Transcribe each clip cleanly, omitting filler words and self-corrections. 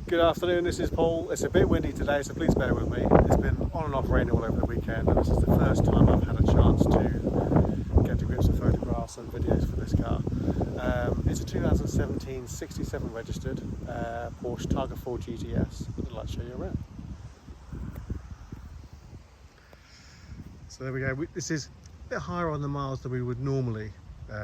Good afternoon, this is Paul. It's a bit windy today, so please bear with me. It's been on and off raining all over the weekend, and this is the first time I've had a chance to get to grips with photographs and videos for this car. It's a 2017 67 registered Porsche Targa 4 GTS. I'd like to show you around. So there we go. This is a bit higher on the miles than we would normally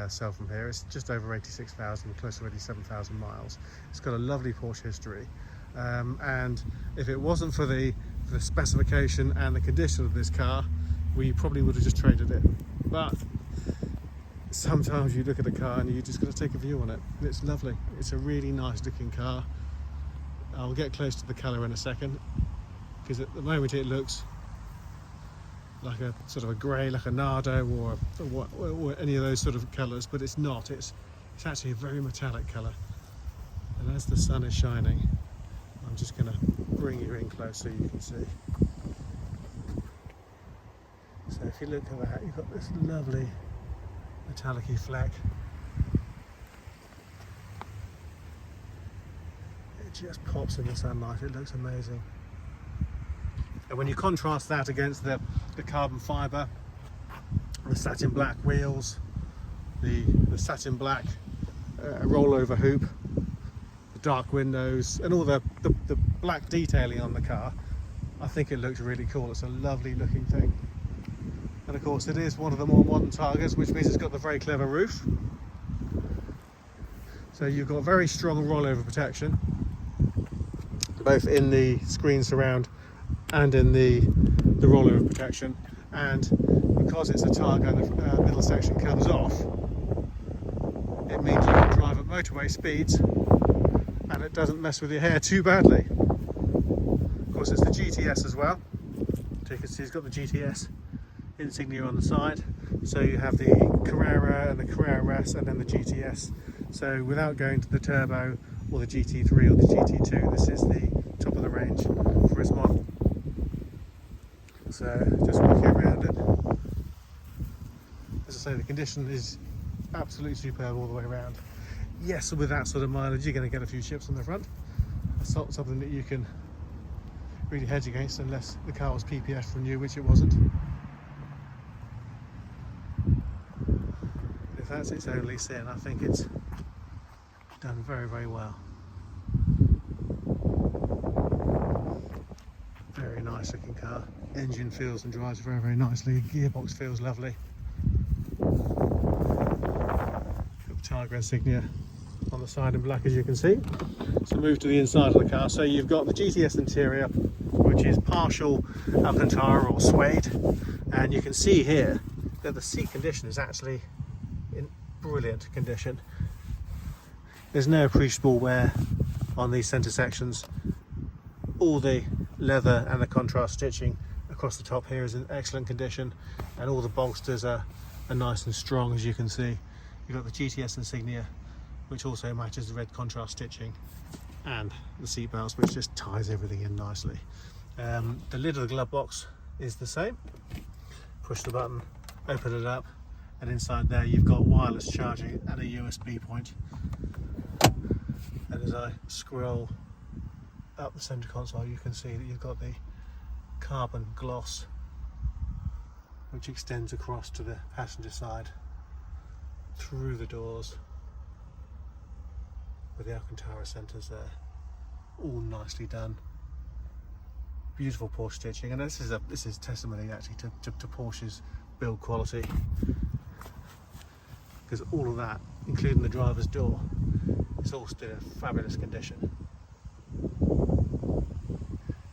sell from here. It's just over 86,000, close to 87,000 miles. It's got a lovely Porsche history, and if it wasn't for the specification and the condition of this car, we probably would have just traded it. But sometimes you look at a car and you just got to take a view on it. It's lovely. It's a really nice looking car. I'll get close to the colour in a second, because at the moment it looks like a sort of a grey, like a Nardo or any of those sort of colours, but it's not. It's actually a very metallic colour. And as the sun is shining, I'm just going to bring you in close so you can see. So if you look at that, you've got this lovely metallic-y fleck. It just pops in the sunlight. It looks amazing. And when you contrast that against the carbon fibre, the satin black wheels, the satin black rollover hoop, the dark windows, and all the black detailing on the car, I think it looks really cool. It's a lovely looking thing. And of course it is one of the more modern Targas, which means it's got the very clever roof. So you've got very strong rollover protection, both in the screen surround and in the rollover protection. And because it's a Targa and the middle section comes off, it means you can drive at motorway speeds and it doesn't mess with your hair too badly. Of course, it's the GTS as well. So you can see it's got the GTS insignia on the side. So you have the Carrera and the Carrera S and then the GTS. So without going to the Turbo or the GT3 or the GT2, this is the top of the range for its model. So just walking around it. As I say, the condition is absolutely superb all the way around. Yes, with that sort of mileage, you're going to get a few chips on the front. That's not something that you can really hedge against unless the car was PPF from new, which it wasn't. If that's its only sin, I think it's done very, very well. Very nice looking car. Engine feels and drives very, very nicely. Gearbox feels lovely. Got the Targa insignia on the side in black, as you can see. So move to the inside of the car. So you've got the GTS interior, which is partial Alcantara or suede, and you can see here that the seat condition is actually in brilliant condition. There's no appreciable wear on these centre sections. All the leather and the contrast stitching across the top here is in excellent condition, and all the bolsters are nice and strong, as you can see. You've got the GTS insignia, which also matches the red contrast stitching, and the seat belts, which just ties everything in nicely. The lid of the glove box is the same. Push the button, open it up, and inside there you've got wireless charging and a USB point. And as I scroll up the centre console, you can see that you've got the carbon gloss, which extends across to the passenger side through the doors, with the Alcantara centres there, all nicely done. Beautiful Porsche stitching, and this is testimony actually to Porsche's build quality, because all of that, including the driver's door, is all still in fabulous condition,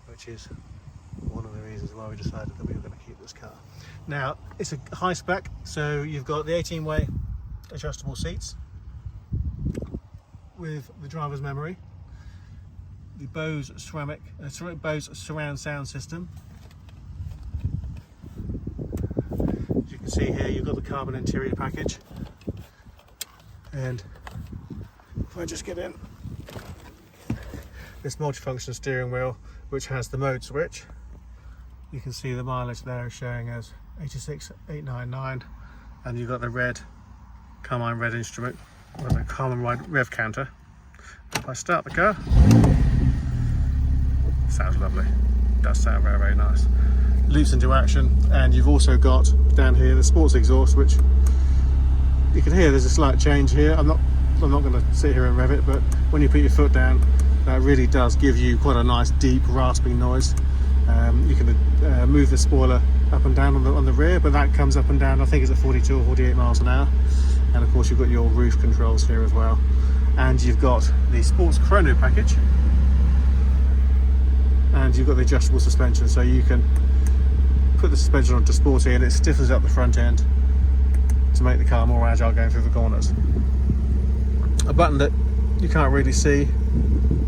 which is one of the reasons why we decided that we were going to keep this car. Now, it's a high spec, so you've got the 18-way adjustable seats with the driver's memory, the Bose surround sound system. As you can see here, you've got the carbon interior package, and if I just get in, this multifunction steering wheel, which has the mode switch. You can see the mileage there is showing as 86,899, and you've got the red Carmine red instrument, or the Carmine rev counter. If I start the car, Sounds lovely. Does sound very, very nice. Leaps into action, and you've also got down here the sports exhaust, which you can hear there's a slight change here. I'm not going to sit here and rev it, but when you put your foot down, that really does give you quite a nice deep rasping noise. You can move the spoiler up and down on the rear, but that comes up and down, I think it's at 42 or 48 miles an hour. And of course you've got your roof controls here as well, and you've got the sports chrono package, and you've got the adjustable suspension, so you can put the suspension onto sporty and it stiffens up the front end to make the car more agile going through the corners. A button that you can't really see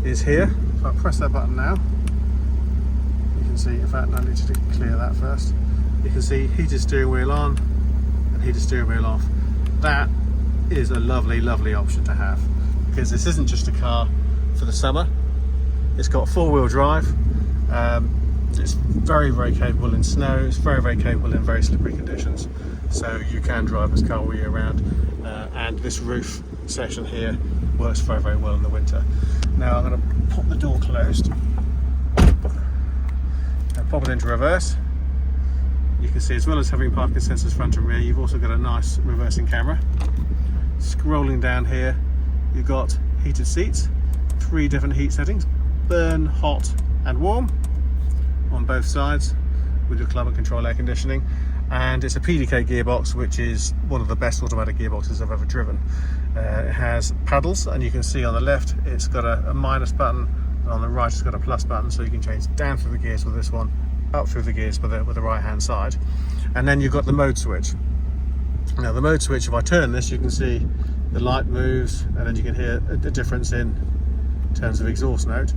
is here. If I press that button now, you can see, in fact I need to clear that first. You can see heated steering wheel on and heated steering wheel off. That is a lovely, lovely option to have, because this isn't just a car for the summer. It's got four-wheel drive. It's very, very capable in snow. It's very, very capable in very slippery conditions. So you can drive this car all year round. And this roof section here works very, very well in the winter. Now I'm going to pop the door closed and pop it into reverse. You can see, as well as having parking sensors front and rear, you've also got a nice reversing camera. Scrolling down here, you've got heated seats, 3 different heat settings: burn, hot and warm on both sides, with your climate control air conditioning. And it's a PDK gearbox, which is one of the best automatic gearboxes I've ever driven. It has paddles, and you can see on the left it's got a minus button, and on the right it's got a plus button, so you can change down through the gears with this one, up through the gears with the right hand side. And then you've got the mode switch. Now the mode switch, if I turn this, you can see the light moves, and then you can hear a difference in terms of exhaust note.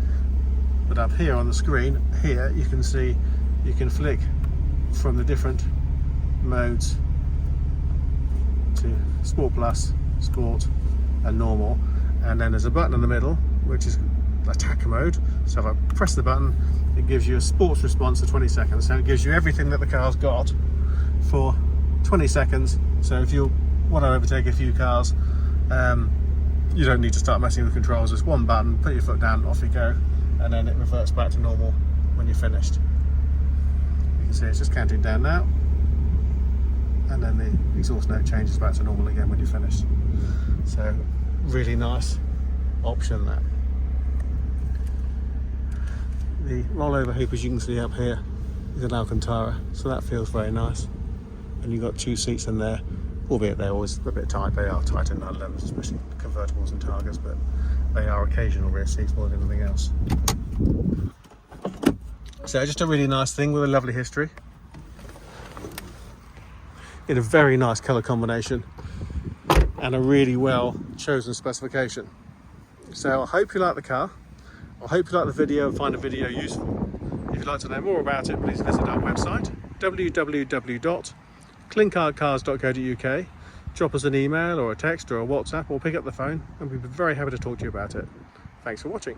But up here on the screen here, you can see you can flick from the different modes to Sport Plus, Sport and Normal, and then there's a button in the middle which is attack mode. So if I press the button, it gives you a sports response for 20 seconds. So it gives you everything that the car's got for 20 seconds. So if you want to overtake a few cars, you don't need to start messing with controls. It's one button, put your foot down, off you go, and then it reverts back to normal when you're finished. You can see it's just counting down now, and then the exhaust note changes back to normal again when you're finished. So really nice option that. The rollover hoop, as you can see up here, is an Alcantara, so that feels very nice. And you've got 2 seats in there, albeit they're always a bit tight. They are tight in 911s, especially convertibles and Targas, but they are occasional rear seats more than anything else. So just a really nice thing with a lovely history, in a very nice colour combination, and a really well chosen specification. So I hope you like the car. I hope you like the video and find the video useful. If you'd like to know more about it, please visit our website, www.clinkardcars.co.uk. Drop us an email or a text or a WhatsApp, or pick up the phone, and we'd be very happy to talk to you about it. Thanks for watching.